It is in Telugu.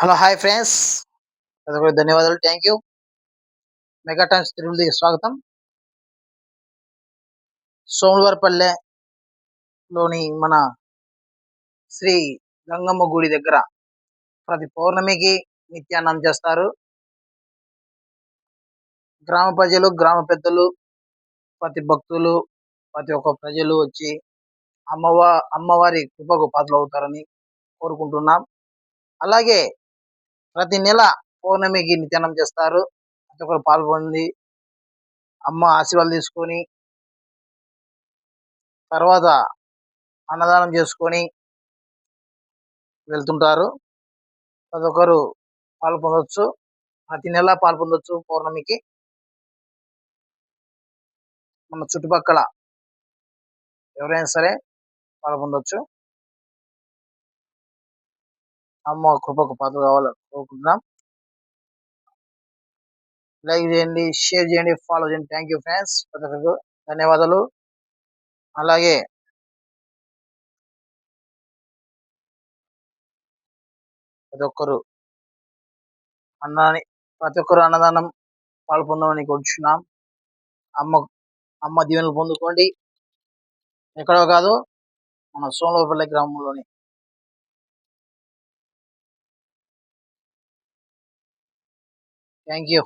హలో హాయ్ ఫ్రెండ్స్, ధన్యవాదాలు. Thank you. మెగా టైమ్స్ తిరుమలకి స్వాగతం. సోమవారపల్లెలోని మన శ్రీ గంగమ్మ గుడి దగ్గర ప్రతి పౌర్ణమికి నిత్యాన్నం చేస్తారు. గ్రామ ప్రజలు, గ్రామ పెద్దలు, ప్రతి భక్తులు, ప్రతి ఒక్క ప్రజలు వచ్చి అమ్మవారి కృపకు పాత్రలవుతారని కోరుకుంటున్నాం. అలాగే ప్రతి నెల పౌర్ణమికి నిత్యాన్నం చేస్తారు. ప్రతి ఒక్కరు పాల్గొంది అమ్మ ఆశీర్వాదాలు తీసుకొని తర్వాత అన్నదానం చేసుకొని వెళ్తుంటారు. ప్రతి ఒక్కరు పాలు పొందొచ్చు. ప్రతి నెల పాలు పొందొచ్చు. పౌర్ణమికి మన చుట్టుపక్కల ఎవరైనా సరే పాలు పొందొచ్చు. అమ్మ కృపకు పాత్ర కావాలని కోరుకుంటున్నాం. లైక్ చేయండి, షేర్ చేయండి, ఫాలో చేయండి. థ్యాంక్ యూ ఫ్రెండ్స్, ప్రతి ఒక్కరికి ధన్యవాదాలు. అలాగే ప్రతి ఒక్కరు ప్రతి ఒక్కరు అన్నదానం పాల్పొందామని కోరుచున్నాం. అమ్మ అమ్మ దీవెనలు పొందుకోండి. ఎక్కడో కాదు, మన సోమవారపల్లి గ్రామంలోని. Thank you.